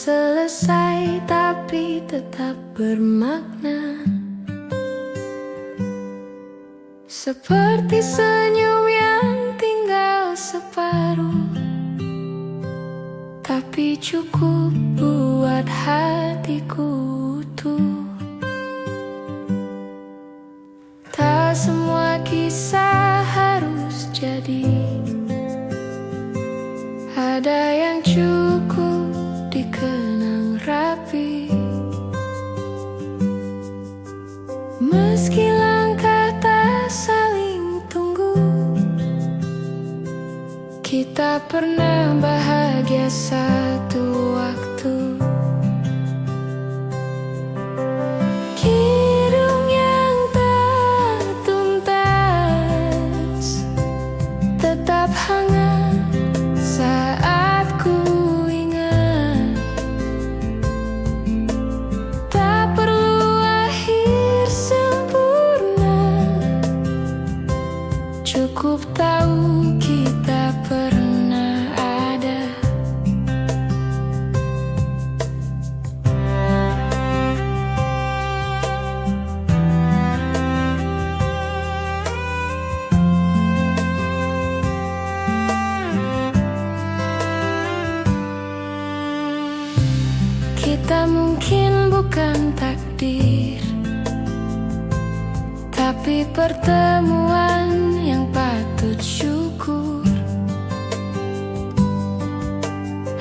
selesai tapi tetap bermakna, seperti senyum yang tinggal separuh, tapi cukup buat hatiku utuh. Tak semua kisah harus jadi, ada yang cukup dikenang rapi. Meski langkah tak saling tunggu, kita pernah bahagia satu waktu. Kidung yang tak tuntas tetap hangat saat ku ingat. Tak perlu akhir sempurna, cukup tahu kita pernah ada. Kita mungkin bukan takdir, tapi pertemuan yang patut syukur.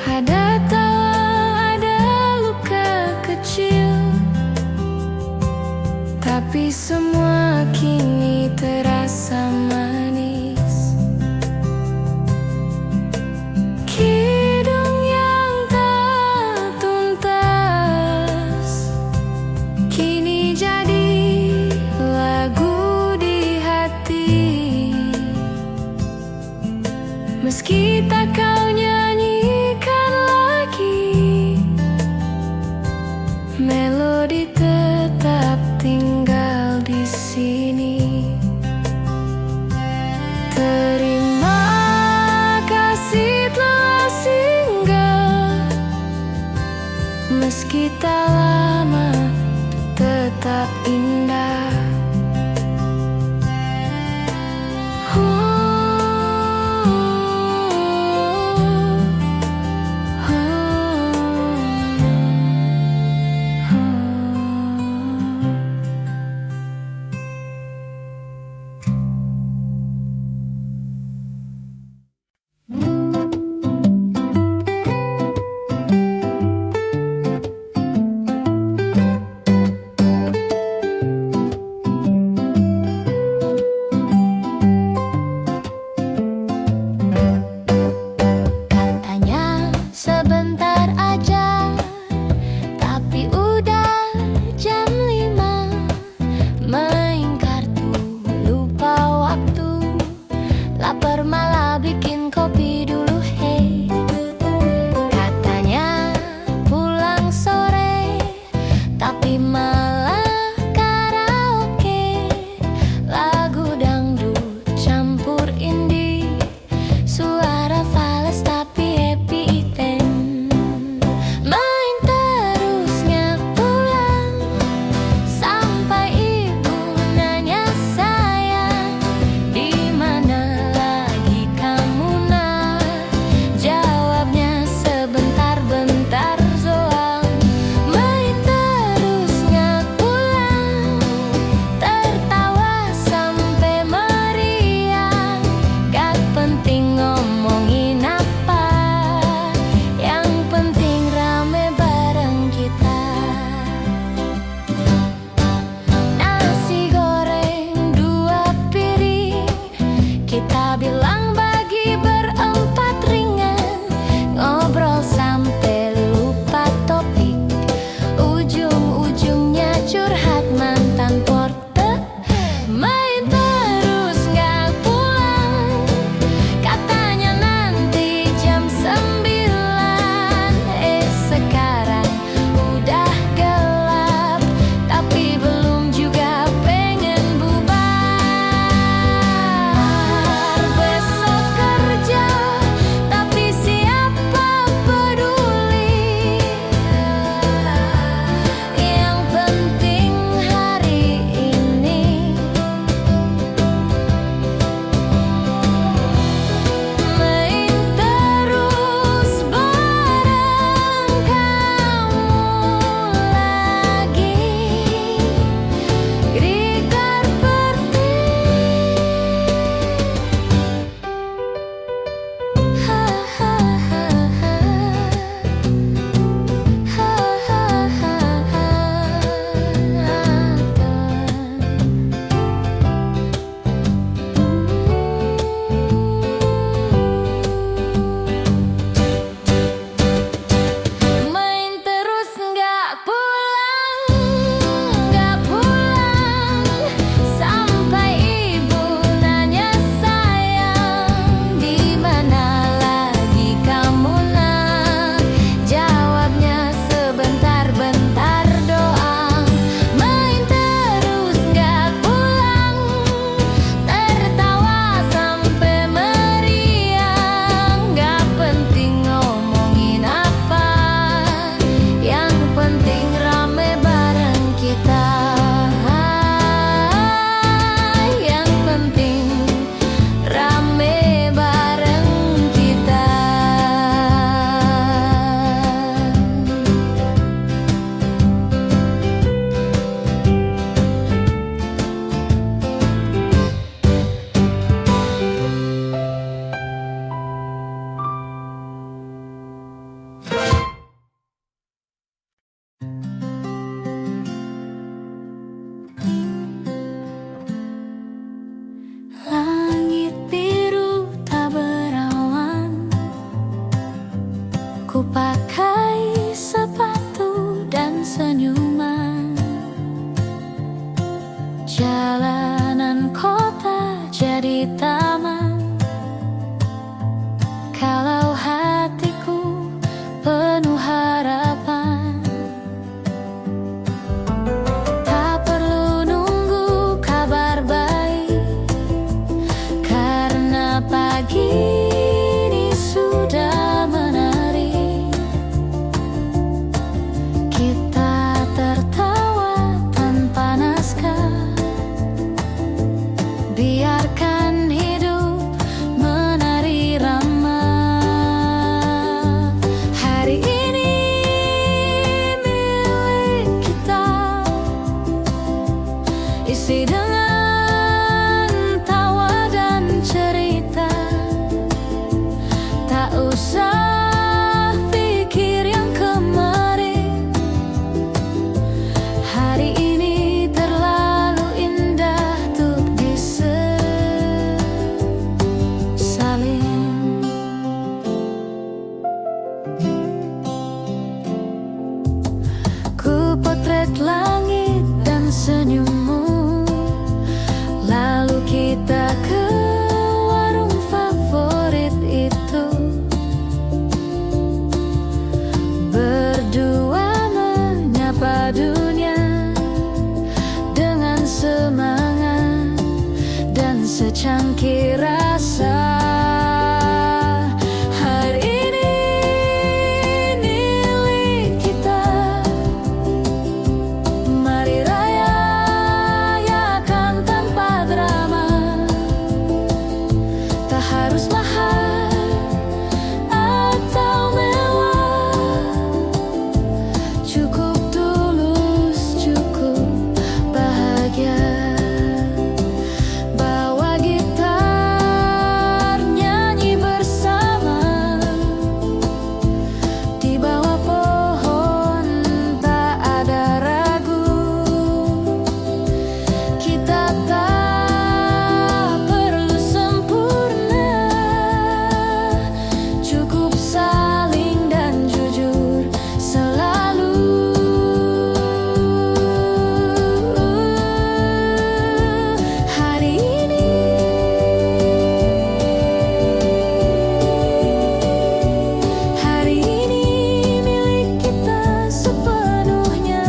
Ada tawa, ada luka kecil, tapi semua kini terasa manis. Kidung yang tak tuntas kini jadi lagu di hati. Meski tak kau nyanyikan lagi, melodi tetap tinggal di sini. Terima kasih telah singgah, meski tak lama tetap indah. Katanya sebentar aja, tapi udah jam 5. Main kartu, lupa waktu, lapar malah bikin kopi dulu, hey. Katanya pulang sore, tapi malah karaoke, lagu dangdut campur indie, suara fals tapi happy ten. Main terusnya pulang, sampai ibu nanya saya, di mana lagi kamu nak? harus mahal atau mewah, cukup tulus, cukup bahagia. Bawa gitar, nyanyi bersama di bawah pohon, tak ada ragu. Kita tak perlu sempurna, cukup saling dan jujur selalu. Hari ini, hari ini milik kita sepenuhnya.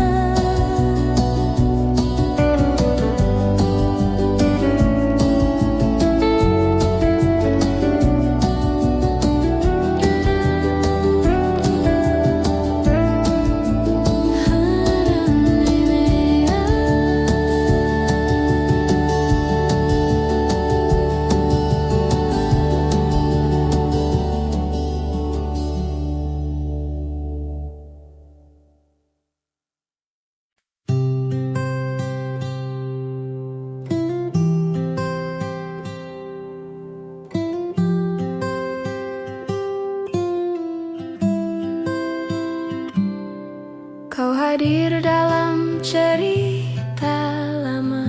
Kau hadir dalam cerita lama,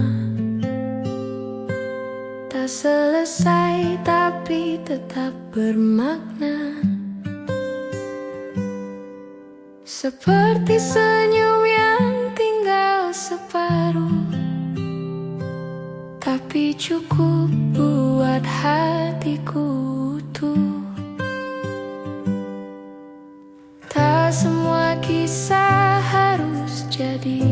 tak selesai tapi tetap bermakna. Seperti senyum yang tinggal separuh, tapi cukup buat hatiku utuh. Tak semua kisah harus jadi,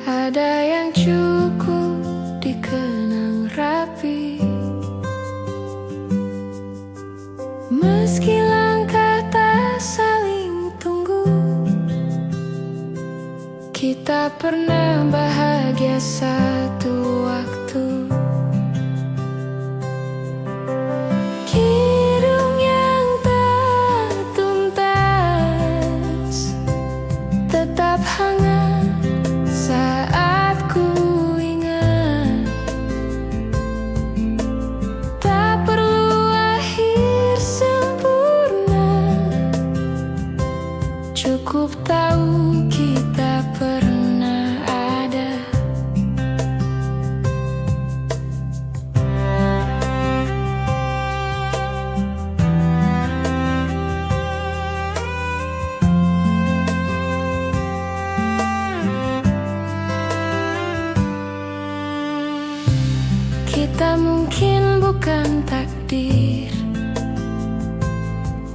ada yang cukup dikenang rapi. Meski langkah tak saling tunggu, kita pernah bahagia satu waktu. Kidung yang tak tuntas tetap hangat saat ku ingat. Tak perlu akhir sempurna, cukup tahu kita pernah ada. Kita mungkin bukan takdir,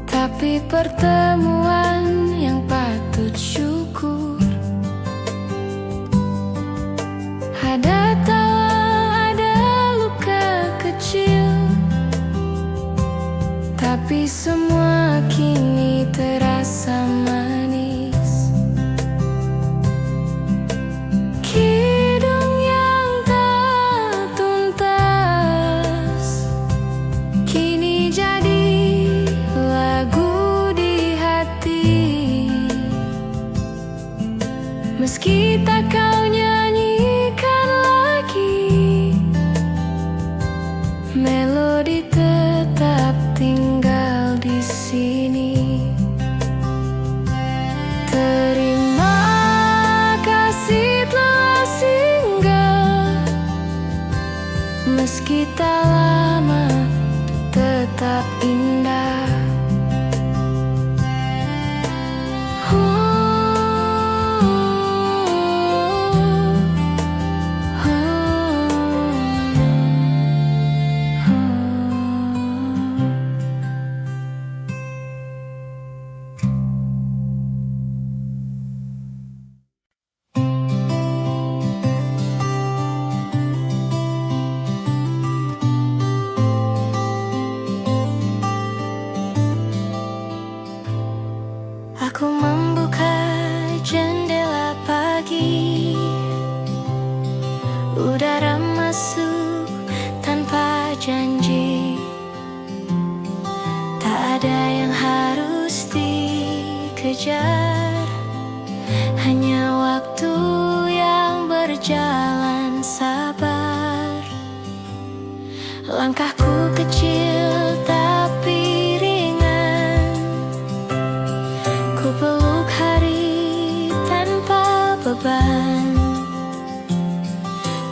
tapi pertemuan yang patut syukur. Ada tawa, ada luka kecil, tapi semua kini terasa manis. Kidung yang tak tuntas kini jadi lagu di hati. Meski tak kau nyanyikan lagi, melodi tetap tinggal di sini. Terima kasih telah singgah, meski tak lama tetap indah. berjanji, tak ada yang harus dikejar, hanya waktu yang berjalan sabar. Langkahku kecil tapi ringan, ku peluk hari tanpa beban.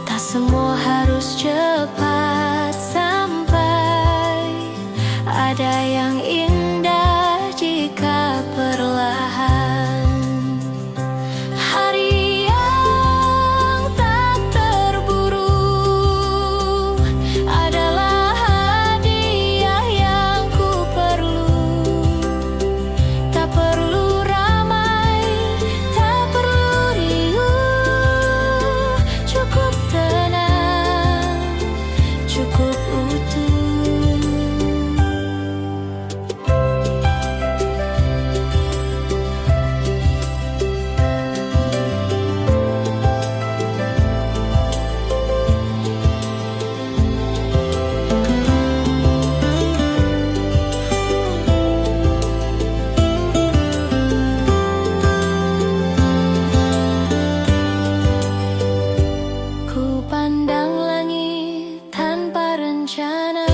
Tak semua harus cepat sampai, ada yang indah jika perlahan. Hari yang tak terburu adalah hadiah yang ku perlu. Tak perlu ramai, tak perlu riuh, cukup tenang, cukup utuh. Ku pandang langit tanpa rencana,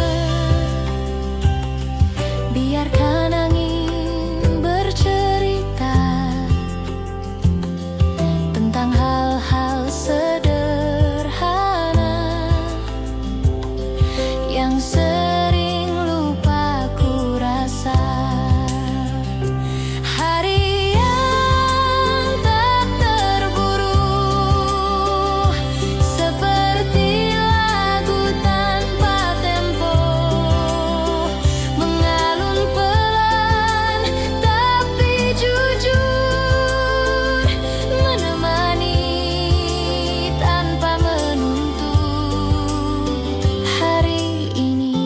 biarkan angin bercerita tentang hal-hal sederhana yang sering lupa ku rasa. Hari yang tak terburu, seperti lagu tanpa tempo, mengalun pelan tapi jujur, menemani tanpa menuntut. Hari ini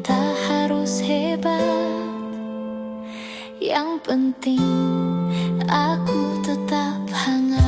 tak harus hebat, yang penting aku tetap hangat.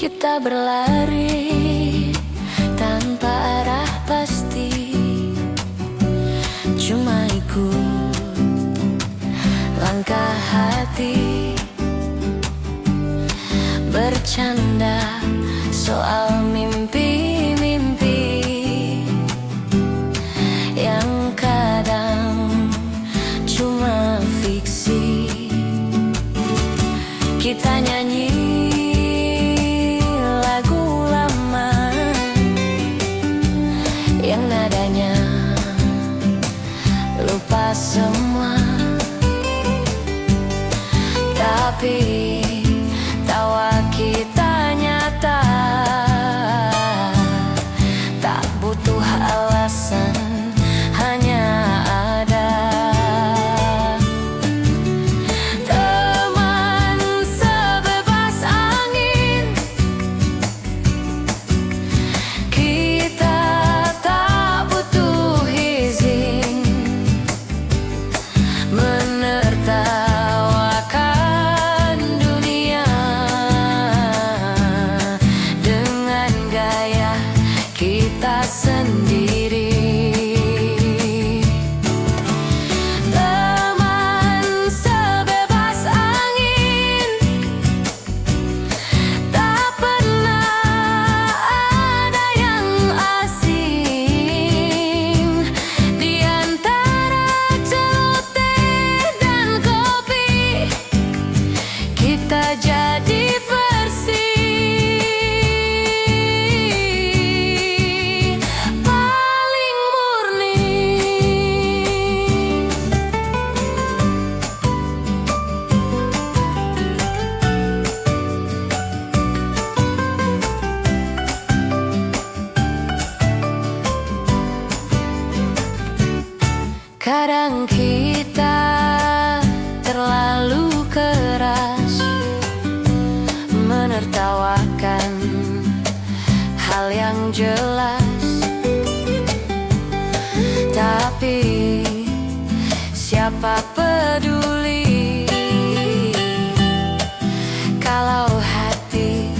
Kita berlari tanpa arah pasti, cuma ikut langkah hati, bercanda soal mimpi-mimpi yang kadang cuma fiksi. Kita nyanyi lagu lama yang nadanya lupa semua, tapi tawa kita katakan hal yang jelas, tapi siapa peduli kalau hati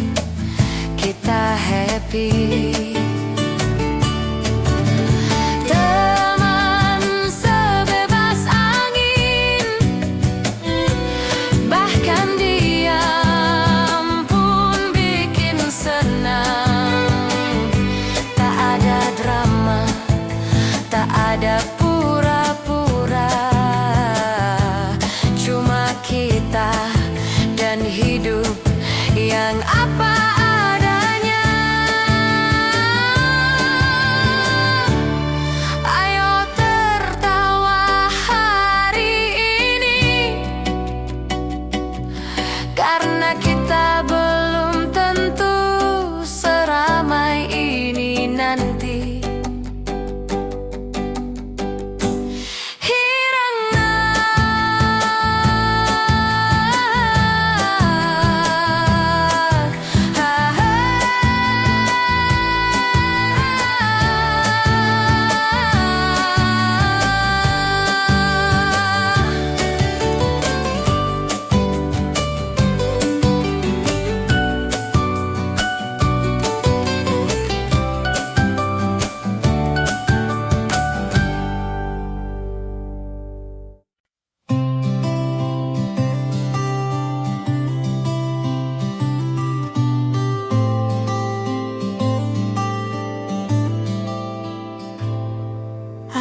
kita happy. Ada pura-pura, cuma kita dan hidup yang apa adanya. Ayo tertawa hari ini, karena kita belum tentu seramai ini nanti.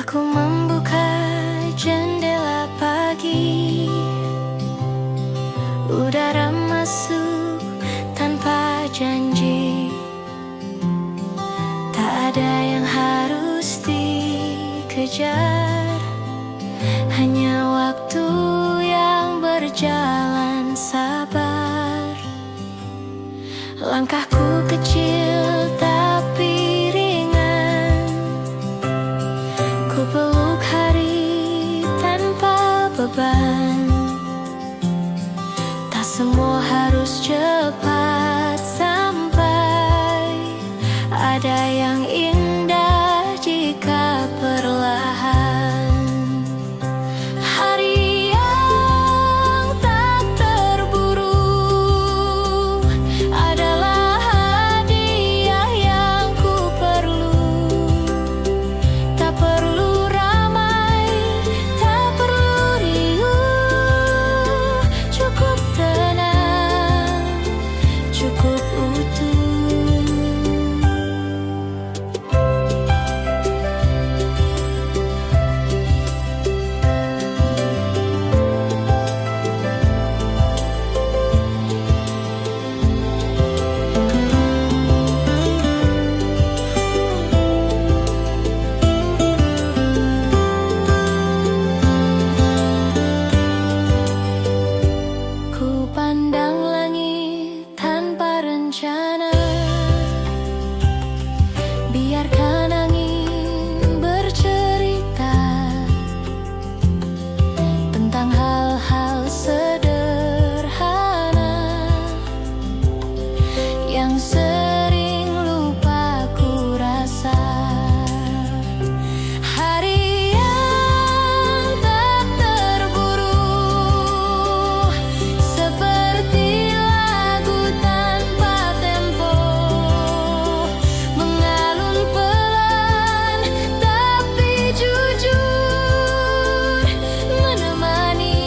Aku membuka jendela pagi, udara masuk tanpa janji. Tak ada yang harus dikejar, hanya waktu yang berjalan sabar. Langkahku kecil tapi ringan, ku peluk hari tanpa beban. Tak semua harus cepat sampai, ada yang indah jika perlahan. Hari yang tak terburu adalah hadiah yang ku perlu. Tak perlu ramai, tak perlu riuh, cukup tenang, cukup utuh. Ku pandang langit tanpa rencana, biarkan angin bercerita tentang hal-hal sederhana yang sering lupa ku rasa. Hari yang tak terburu, seperti lagu tanpa tempo, mengalun pelan tapi jujur, menemani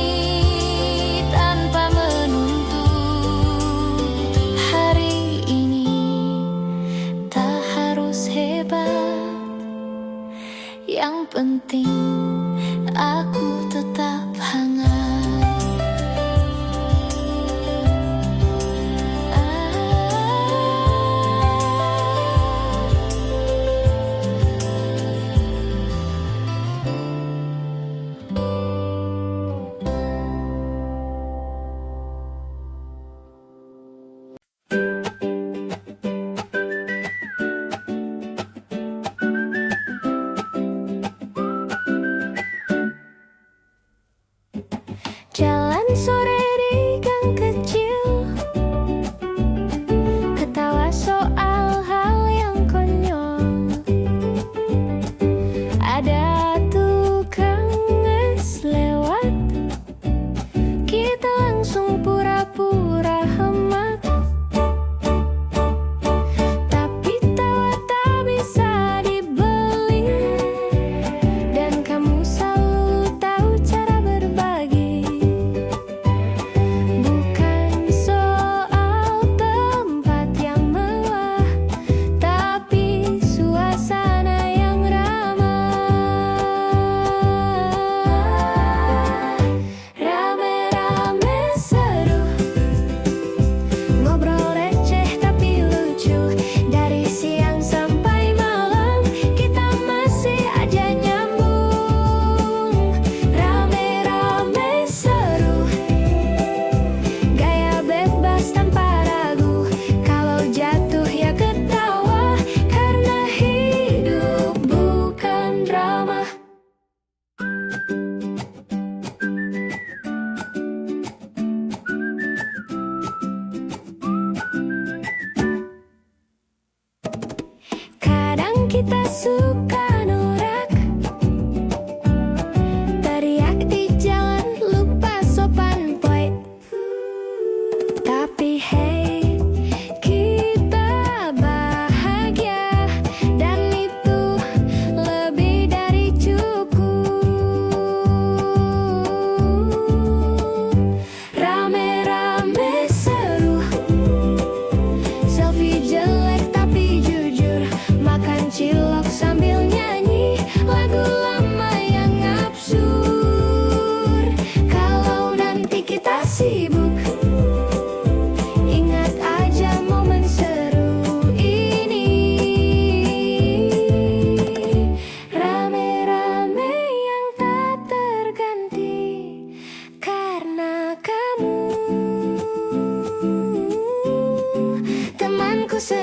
tanpa menuntut. Hari ini tak harus hebat, yang penting aku tetap hangat.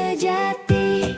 sejati.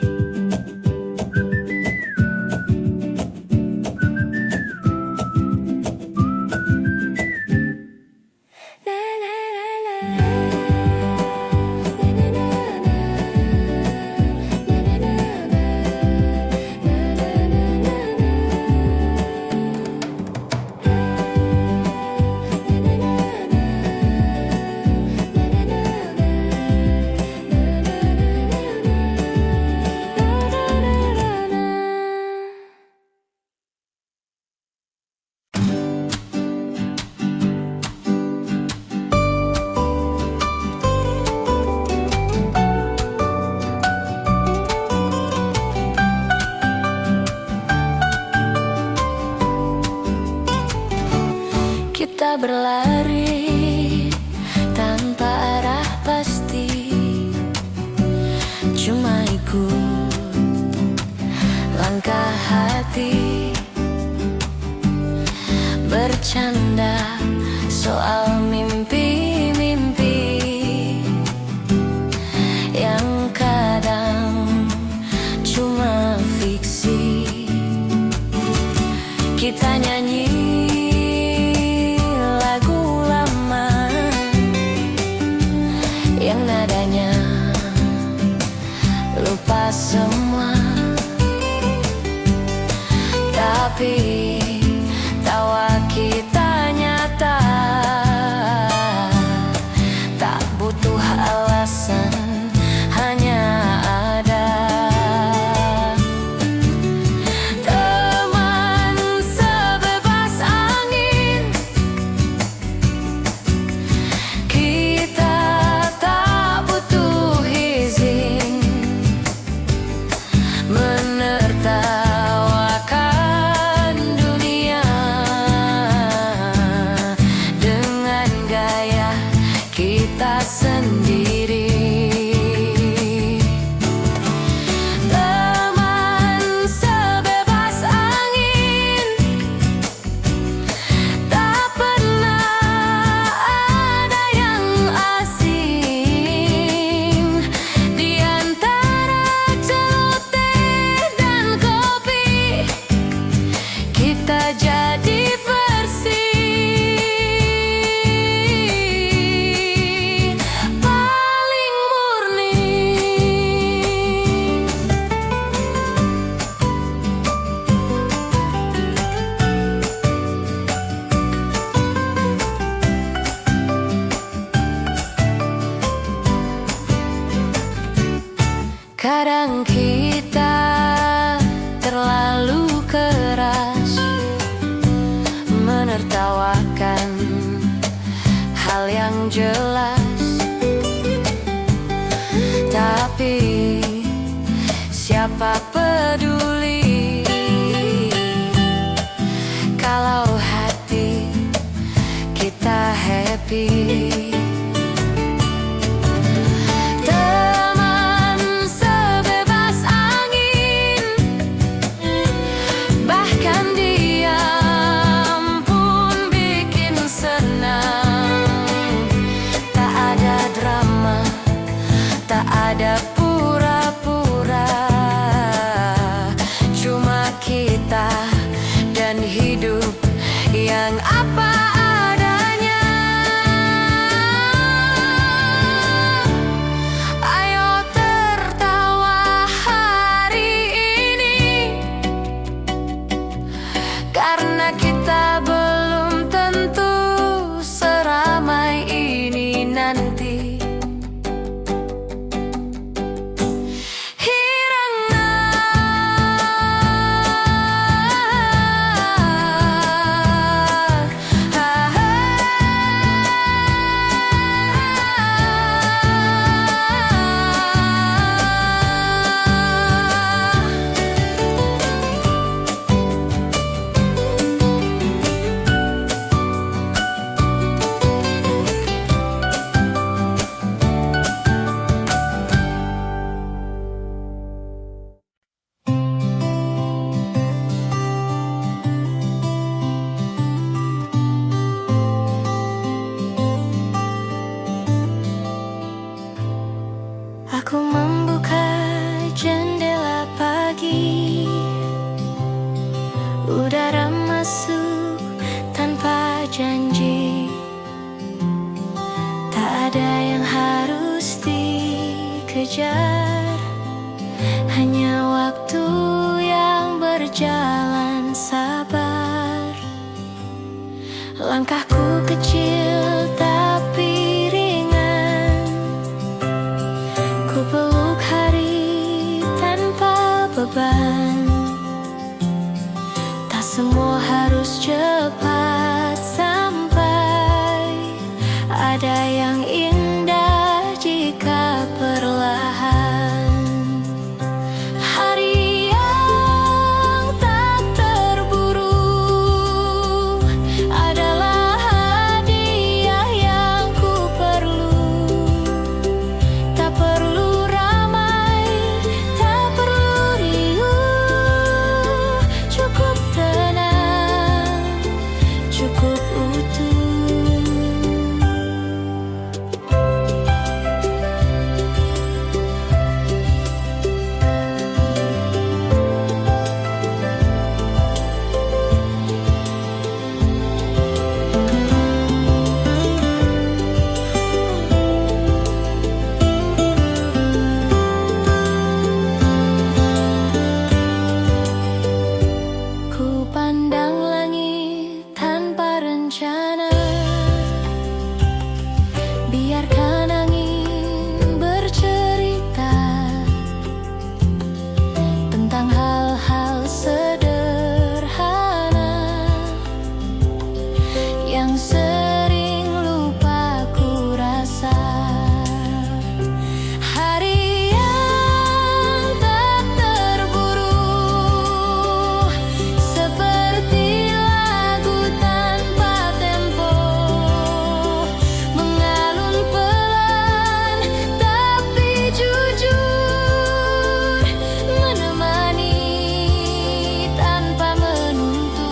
Kita berlari tanpa arah pasti, cuma ikut langkah hati, bercanda soal mimpi-mimpi yang kadang cuma fiksi. Kita nyanyi lagu lama yang nadanya lupa semua, tapi tawa kita nyata, tak butuh alasan, hanya ada. Teman sebebas angin, kita tak butuh izin menertawakan dunia dengan gaya kita sendiri. Teman sebebas angin, tak pernah ada yang asing. Di antara celoteh dan kopi, kita jadi versi paling murni. Kadang kita terlalu keras menertawakan hal yang jelas, tapi siapa peduli kalau hati kita happy. Teman sebebas angin, bahkan diam pun bikin senang. Tak ada drama, tak ada pura-pura, cuma kita dan hidup yang apa adanya. kejar, hanya waktu yang berjalan sabar. Langkahku kecil tapi ringan, ku peluk hari tanpa beban. Tak semua harus cepat sampai, ada yang indah jika perlahan. Hari yang tak terburu adalah hadiah yang ku perlu. Tak perlu ramai, tak perlu riuh, cukup tenang, cukup utuh. Ku pandang langit tanpa rencana, biarkan angin bercerita tentang hal-hal sederhana yang sering lupa ku rasa. Hari yang tak terburu, seperti lagu tanpa tempo, mengalun pelan tapi jujur, menemani tanpa menuntut.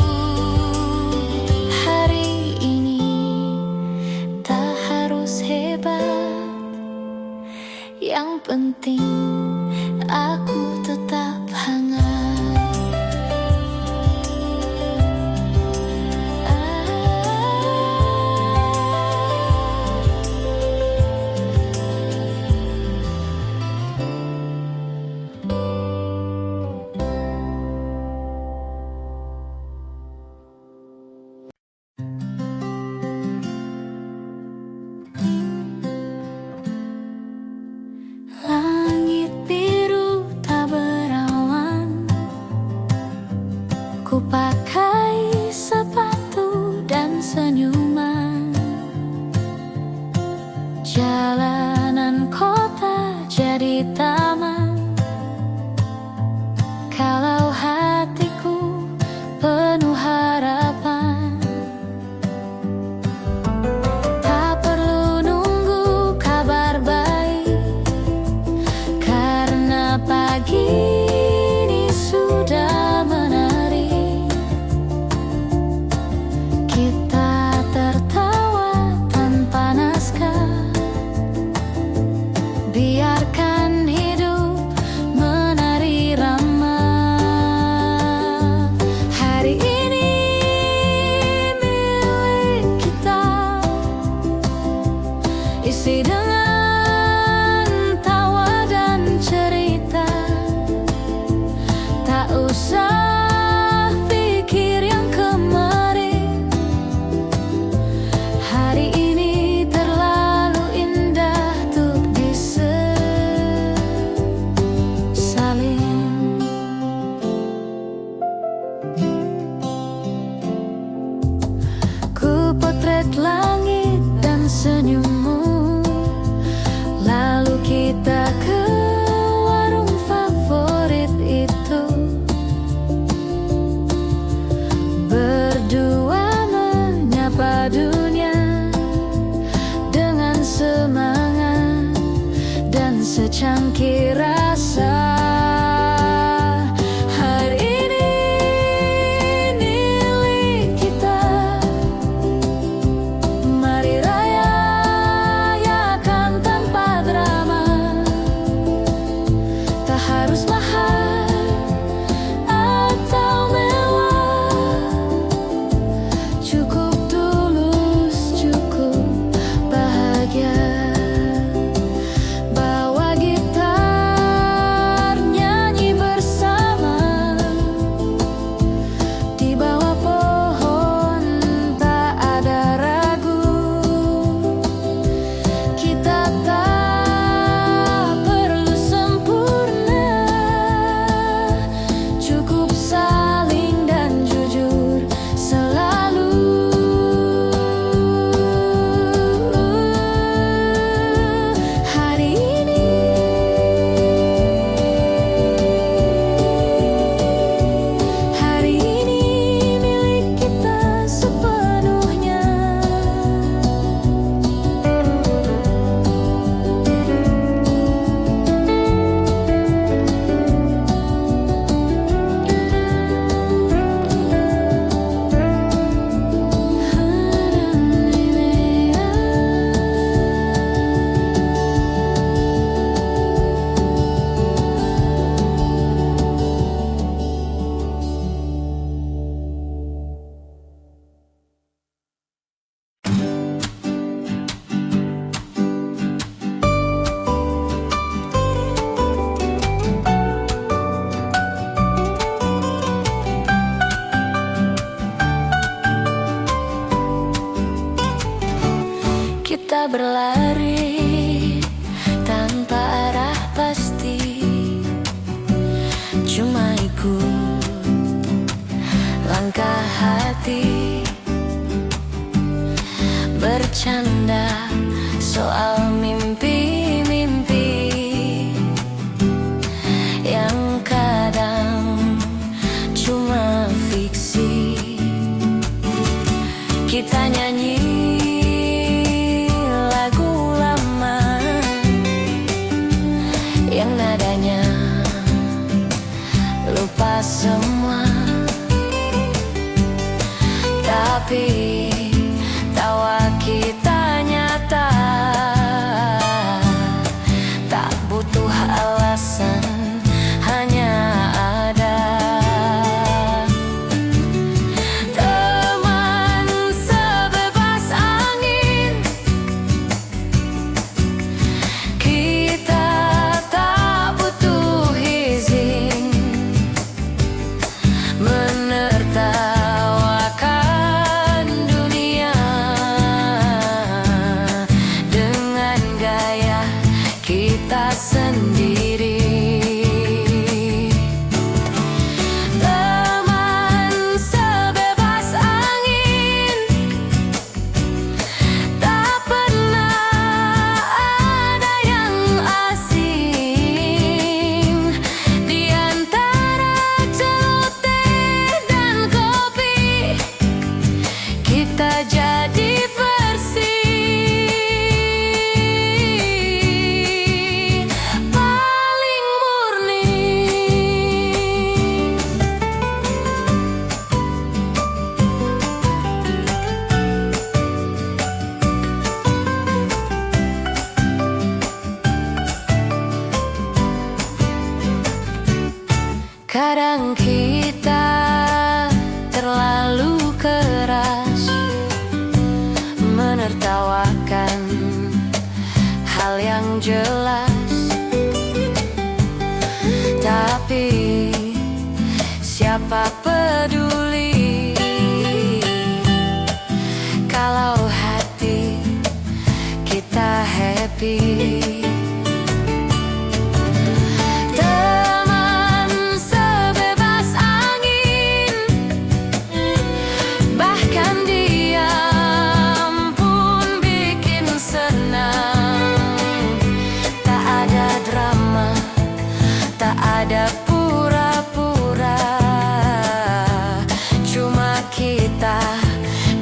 Hari ini tak harus hebat, yang penting aku tetap hangat. Langit biru tak berawan, ku pakai sepatu dan senyuman. Jalanan kota jadi taman, kalau hatiku penuh harapan. Tak perlu nunggu kabar baik, karena pagi ini sudah menarik. Kita tertawa tanpa naskah, biarkan hidup menari ramah. Hari ini milik kita, isi dengan tawa dan cerita. Tak usah pikir yang kemarin, hari ini terlalu indah untuk disesalin. Ku potret langit dan senyummu, lalu kita ke warung favorit itu, berdua menyapa dunia dengan semangat dan secangkir rasa. Hari ini milik kita, mari rayakan tanpa drama. Tak harus mahal atau mewah, cukup tulus, cukup bahagia. Bawa gitar soal mimpi-mimpi yang kadang cuma fiksi. Kita nyanyi lagu lama yang nadanya lupa semua, tapi tawa kita nyata, tak butuh alasan, hanya ada. Teman sebebas angin, kita tak butuh izin menertawakan dunia dengan gaya kita sendiri. Teman sebebas angin, tak pernah ada yang asing. Di antara celoteh dan kopi, kita jadi versi paling murni. Kadang kita terlalu keras menertawakan hal yang jelas, tapi siapa peduli kalau hati kita happy. Teman sebebas angin, bahkan diam pun bikin senang. Tak ada drama, tak ada pura-pura, cuma kita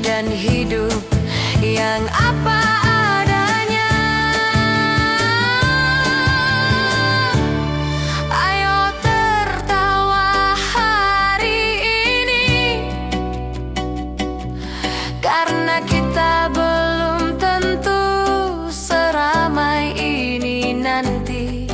dan hidup yang apa adanya. Ayo tertawa hari ini, karena kita belum tentu seramai ini nanti.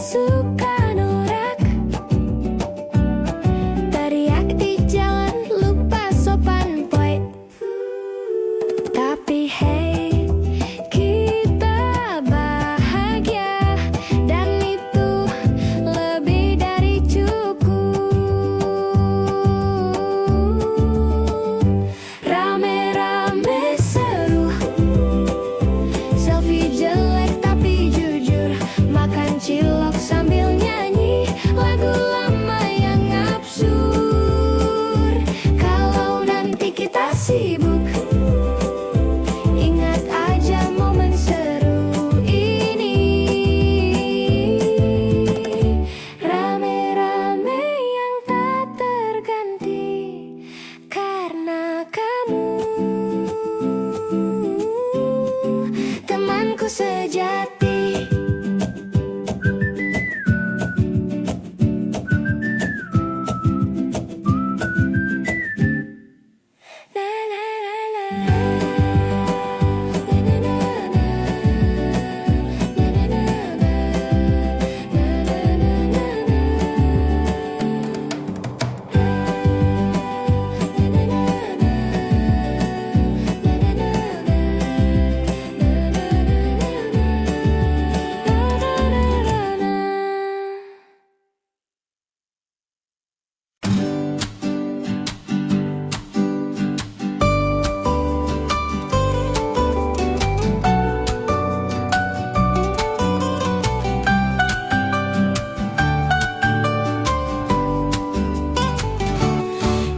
suka norak, teriak di jalan, lupa sopan boy. Tapi hey, kita bahagia, dan itu lebih dari cukup. Rame-rame seru, selfie jelek tapi jujur, makan cilok sambil nyanyi lagu lama yang absurd. Kalau nanti kita sibuk, ingat aja momen seru ini. Rame-rame yang tak terganti karena kamu, temanku sejati.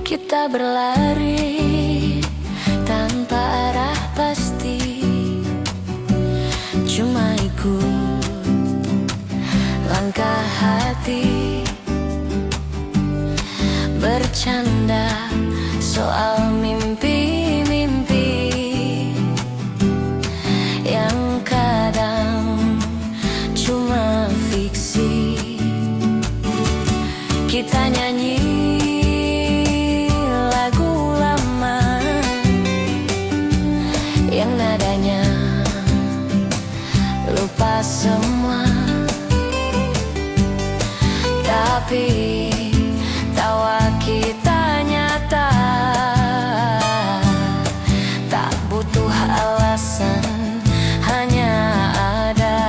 Kita berlari tanpa arah pasti, cuma ikut langkah hati, bercanda soal mimpi-mimpi yang kadang cuma fiksi. Kita nyanyi lagu lama yang nadanya lupa semua, tapi tawa kita nyata, tak butuh alasan, hanya ada.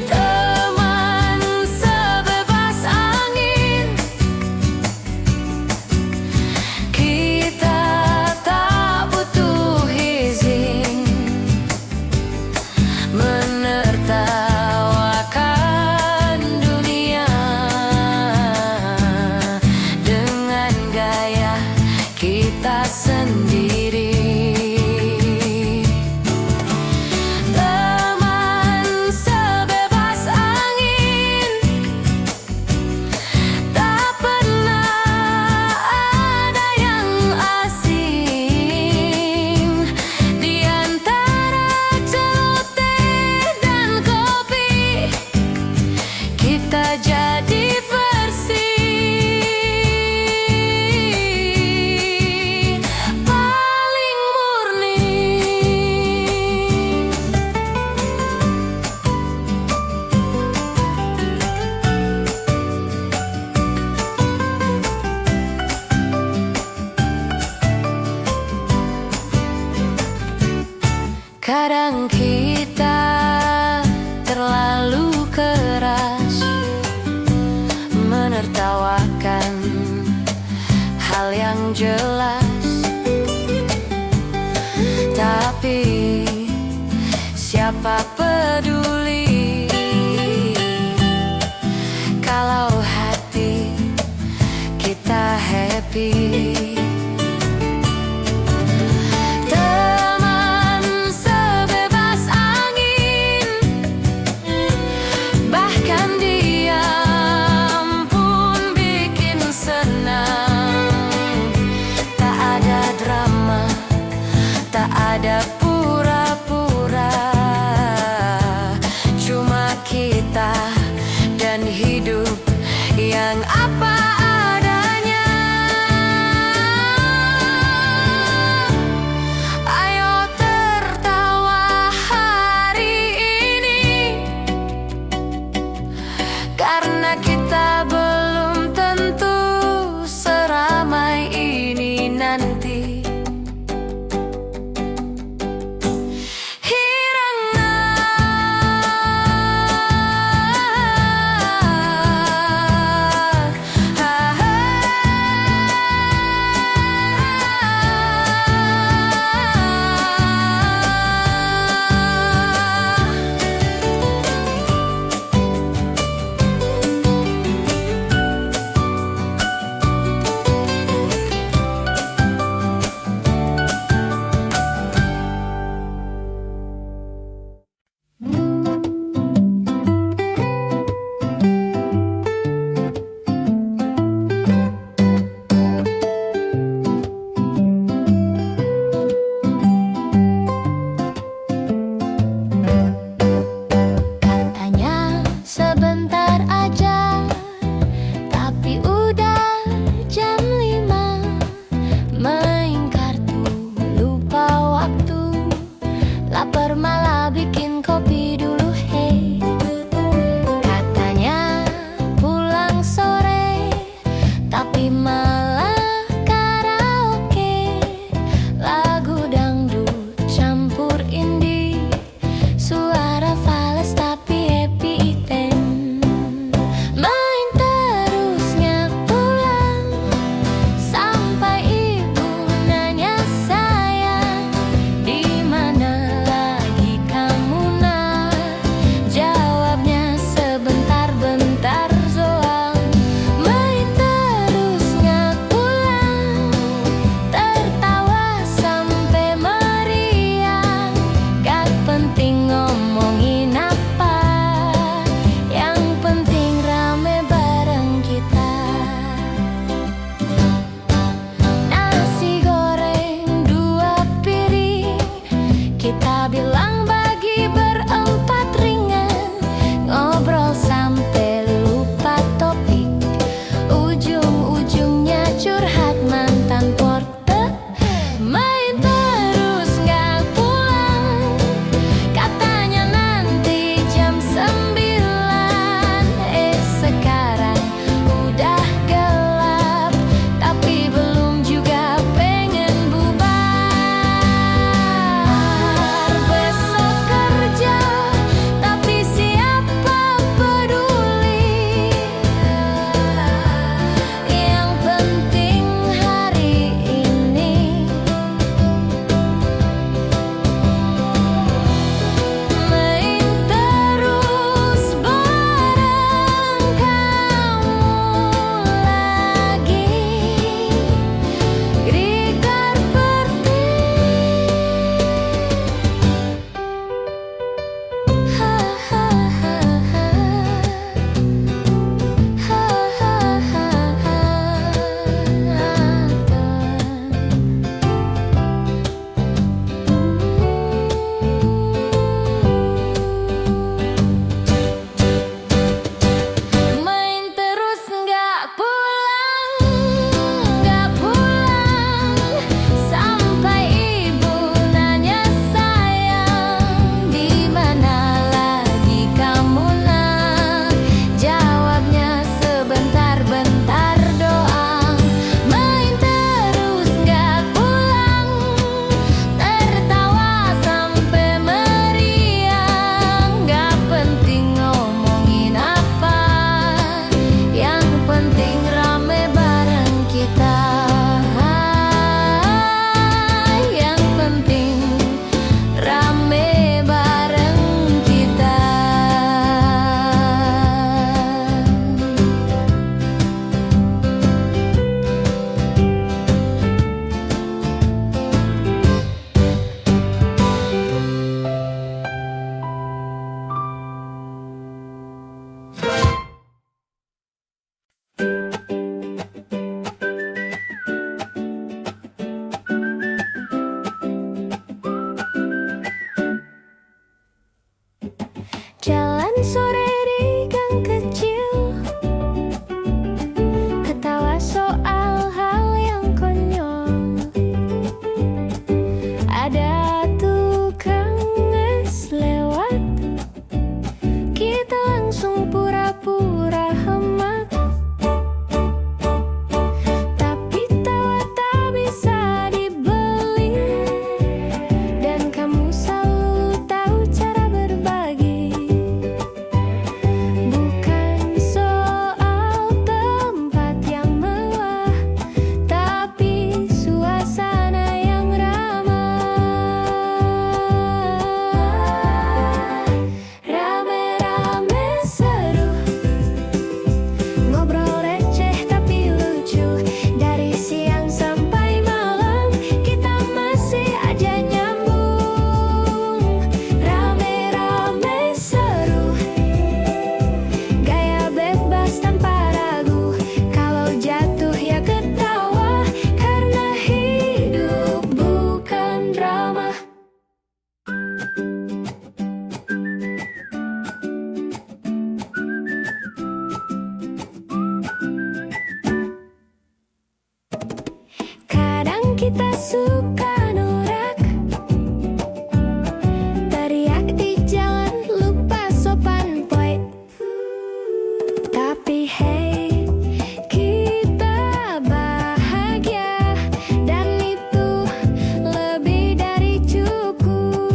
Teman sebebas angin, kita tak butuh izin menertawakan dunia dengan gaya kita sendiri. Teman sebebas angin, tak pernah ada yang asing. Di antara celoteh dan kopi, kita jadi versi paling murni. Kadang kita terlalu keras menertawakan hal yang jelas, tapi siapa peduli kalau hati kita happy. Teman sebebas angin, bahkan diam pun bikin senang. Tak ada drama, tak ada pura-pura, cuma kita dan hidup yang apa adanya. nanti. suka norak, teriak di jalan, lupa sopan boy. Tapi hey, kita bahagia, dan itu lebih dari cukup.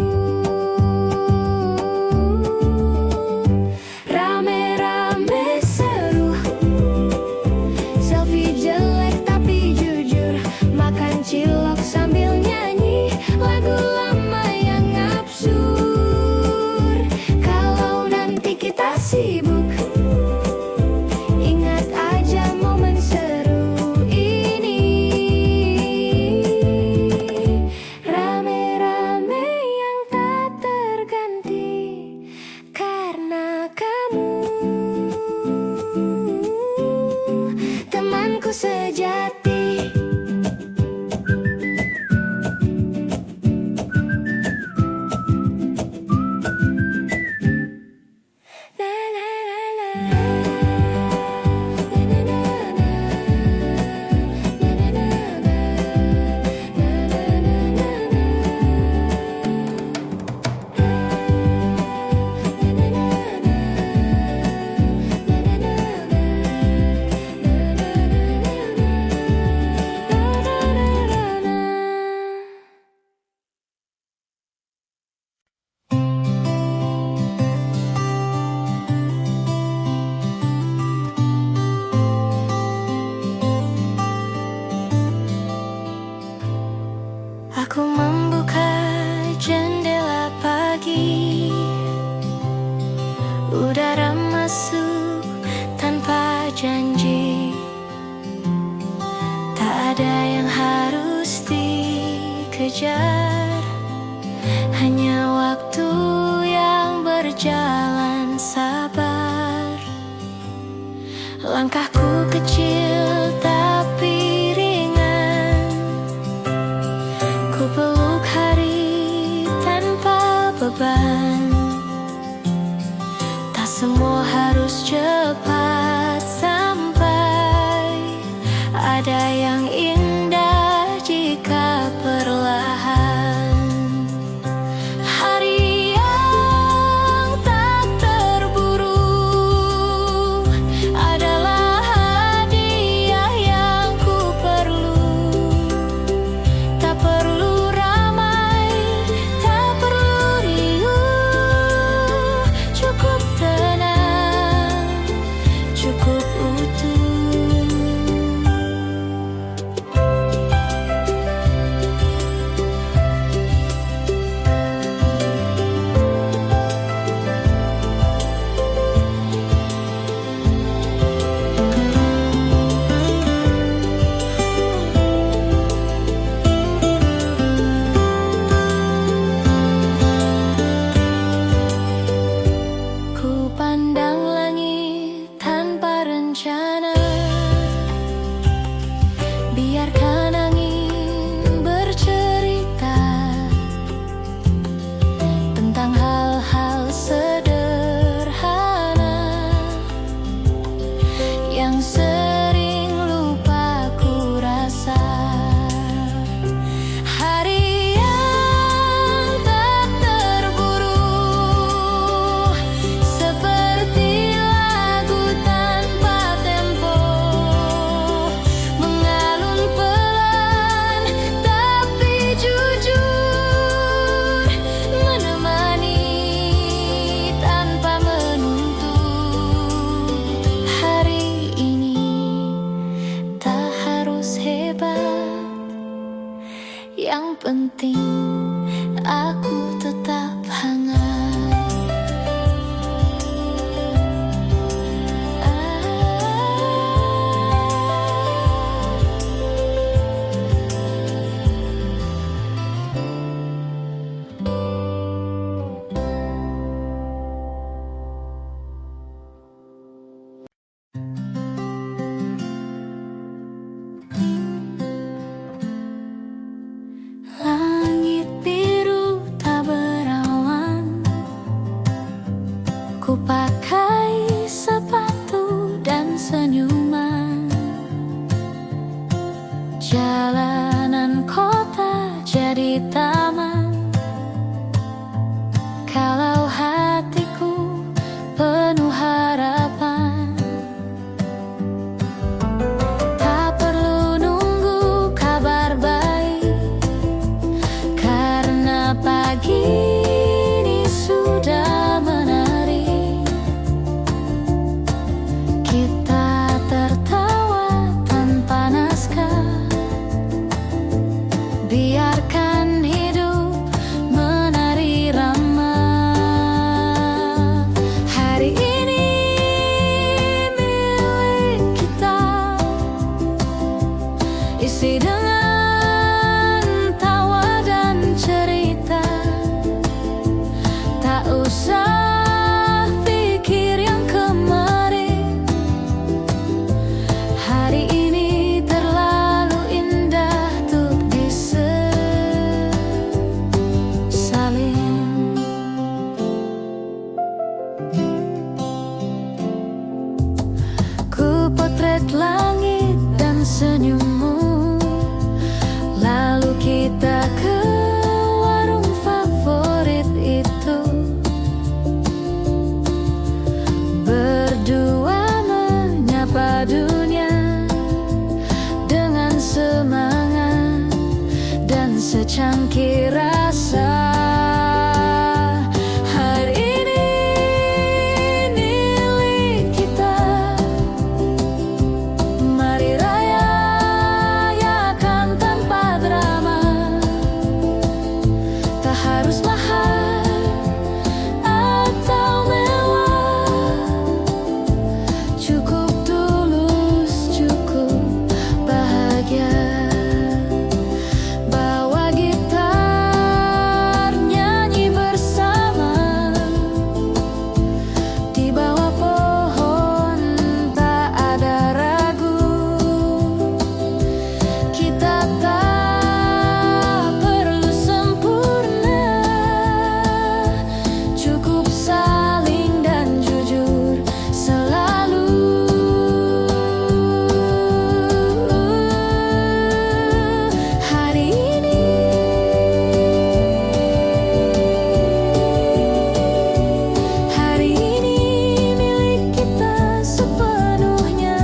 Rame-rame seru, selfie jelek tapi jujur, makan cilok sambil nyanyi lagu lama yang absurd. Kalau nanti kita sibuk, ingat aja momen seru ini. Rame-rame yang tak terganti karena kamu, temanku sejati. Na na na na. Na na na na. Na na na na. Na na na na na. Na na na na. Na na na na. Na na na na. Aku membuka jendela pagi, udara masuk tanpa janji. Tak ada yang harus dikejar, hanya waktu yang berjalan sabar. Langkahku kecil tapi ringan, ku peluk hari tanpa beban. Tak semua harus cepat sampai, ada yang indah jika perlahan. Hari yang tak terburu adalah hadiah yang ku perlu. Tak perlu ramai, tak perlu riuh, cukup tenang, cukup utuh. Ku pandang langit tanpa rencana, biarkan angin bercerita tentang hal-hal sederhana yang sering lupa ku rasa. Hari yang tak terburu, seperti lagu tanpa tempo, mengalun pelan tapi jujur, menemani tanpa menuntut. Hari ini tak harus hebat, yang penting aku tetap hangat. Langit biru tak Biarkan hidup menari rama. Hari ini milik kita, isi dengan tawa dan cerita. Tak usah pikir yang kemarin. Hari ini terlalu indah untuk disesalin. Ku potret langit dan senyummu, lalu kita ke warung favorit itu. Berdua menyapa dunia dengan semangat dan secangkir rasa. Hari ini milik kita, mari rayakan tanpa drama. Tak harus mahal atau mewah, cukup tulus, cukup bahagia. Bawa gitar, nyanyi bersama di bawah pohon, tak ada ragu. Kita tak perlu sempurna, cukup saling dan jujur selalu. Hari ini milik kita sepenuhnya.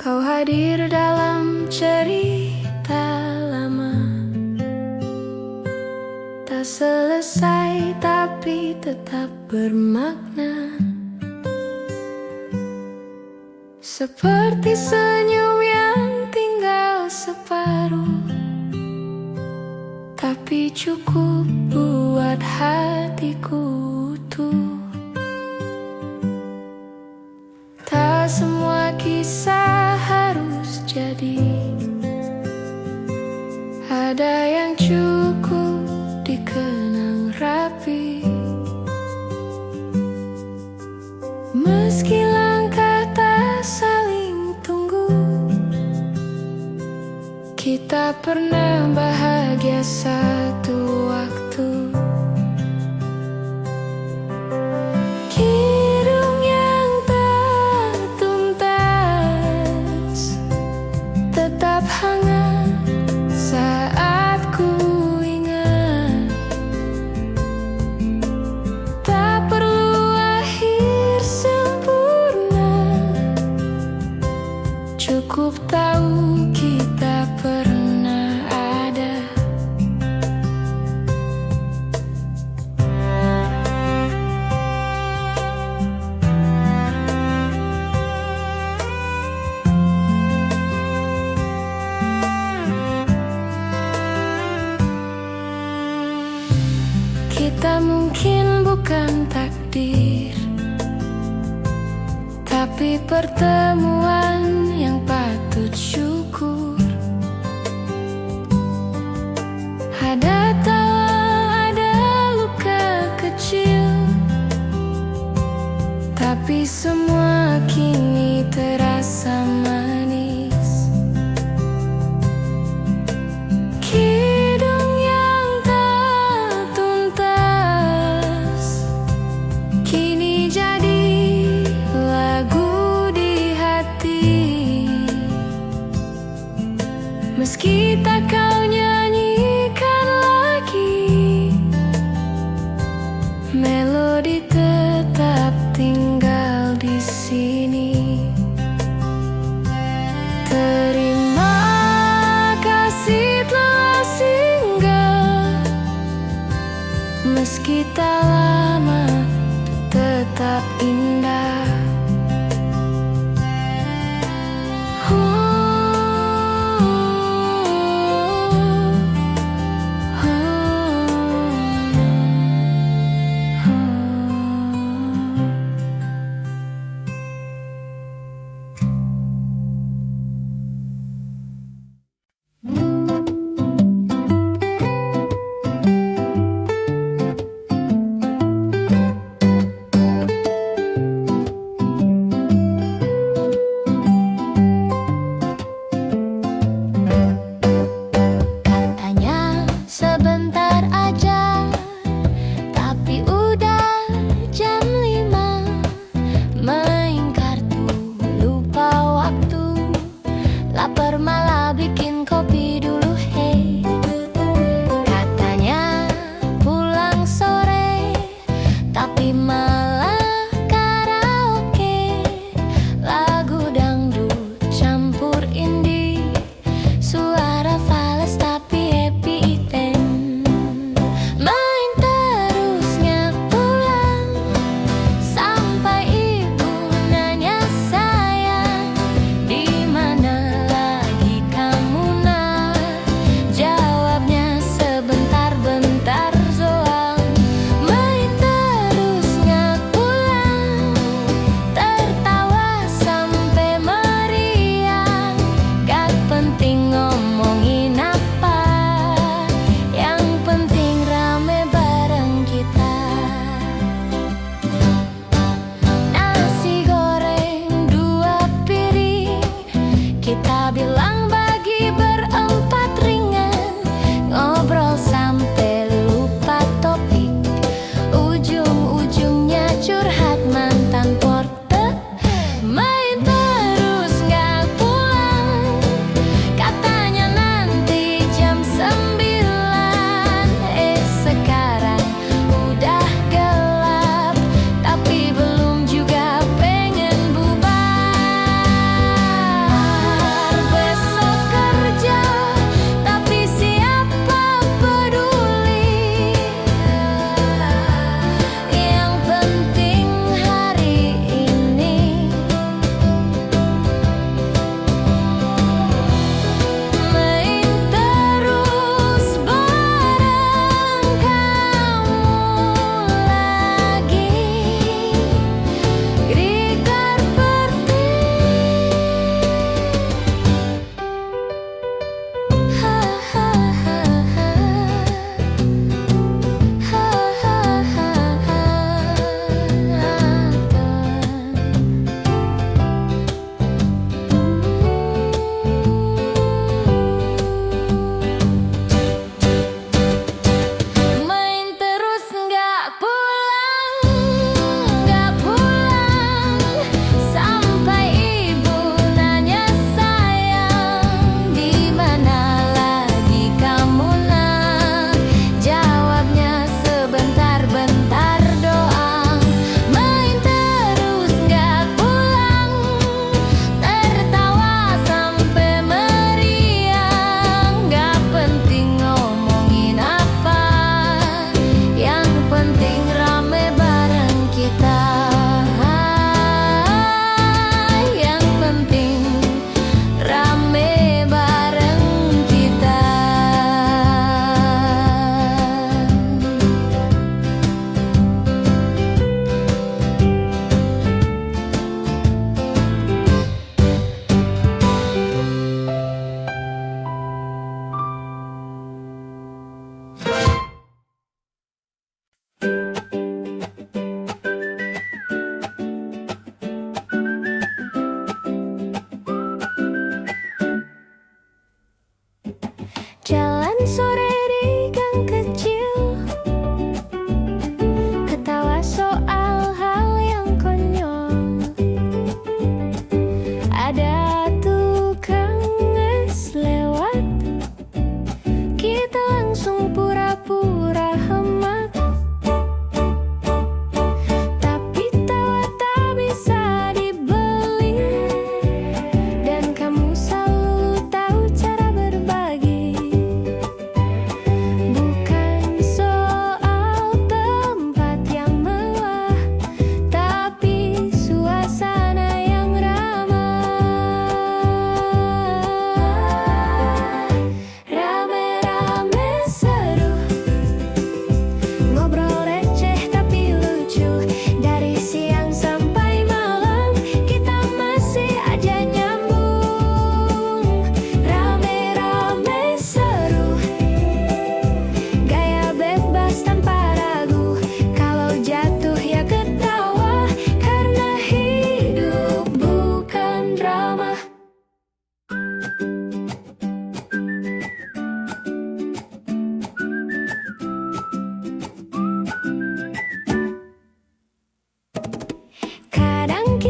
Kau hadir dalam cerita lama, tak selesai tapi tetap bermakna. Seperti senyum yang tinggal separuh, tapi cukup buat hatiku utuh. Tak semua kisah harus jadi, ada yang cukup dikenang rapi. Meski langkah tak saling tunggu, kita pernah bahagia satu waktu. Kidung yang tak tuntas tetap hangat saat ku ingat. Tak perlu akhir sempurna, cukup tahu kita pernah ada. Kita mungkin bukan takdir, tapi pertemuan yang patut syukur. Ada tawa, ada luka kecil, tapi semua kini terasa manis. Kidung yang tak Meski tak lama, tetap indah.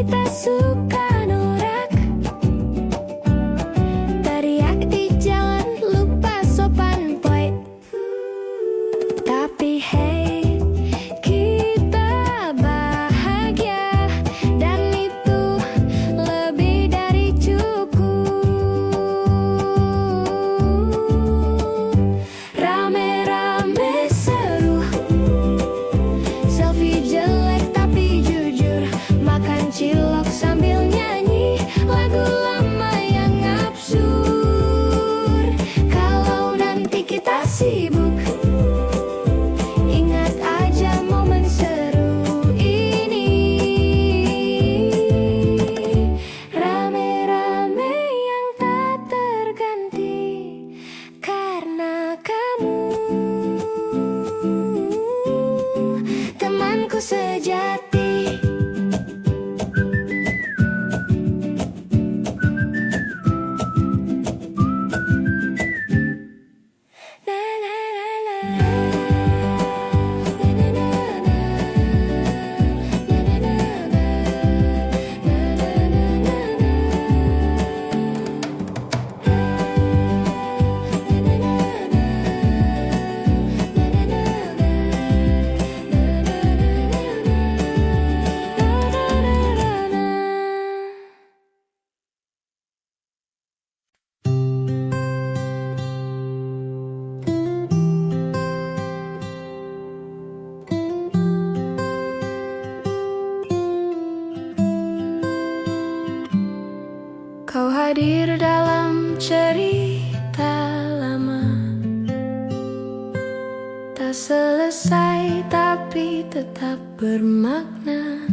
kita suka norak, teriak di jalan, lupa sopan boy. Tapi hey, kita bahagia, dan itu lebih dari cukup. Rame-rame seru, selfie jelek tapi jujur, makan cilok sambil nyanyi lagu lama yang absurd. Kalau nanti kita sibuk, ingat aja momen seru ini. Rame-rame yang tak terganti karena kamu, temanku sejati. Na na na na. Na na na na. Na na na na. Na na na na na. Na na na na. Na na na na. Na na na na. Kau hadir dalam cerita lama, tak selesai tapi tetap bermakna.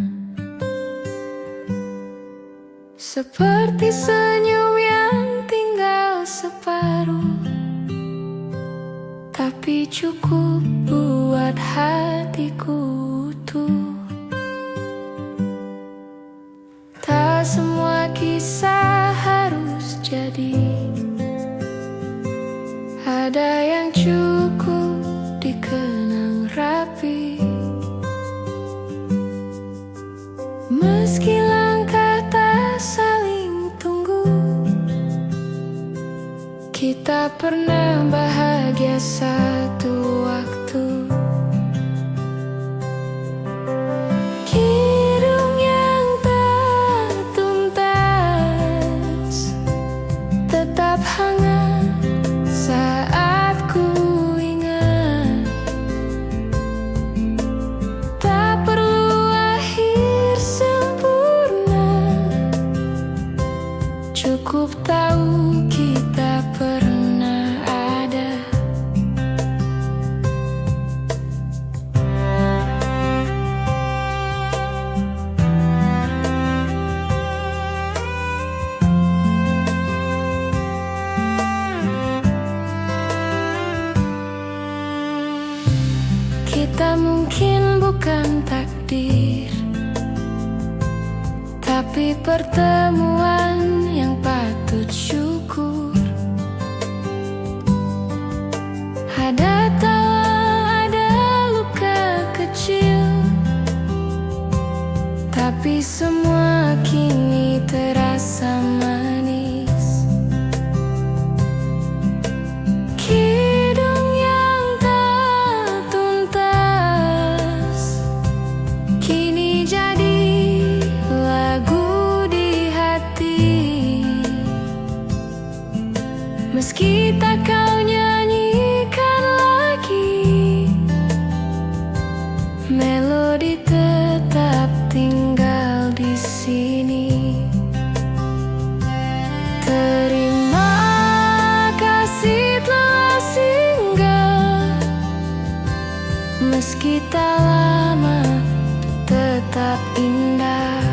Seperti senyum yang tinggal separuh, tapi cukup buat hatiku utuh. Tak semua kisah harus jadi, ada yang cukup dikenang rapi. Meski langkah tak saling tunggu, kita pernah bahagia satu waktu. Kidung yang tak tuntas tetap hangat saat ku ingat. Tak perlu akhir sempurna, cukup tahu kita pernah ada. Kita mungkin bukan takdir, tapi pertemuan yang patut syukur. Ada tawa, ada luka kecil, tapi semua kini terasa manis. Kidung yang tak tuntas kini jadi lagu di hati. Meski tak kau nyanyikan lagi, melodi tetap tinggal di sini. Terima kasih telah singgah, meski tak lama tetap indah.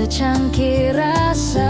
secangkir rasa.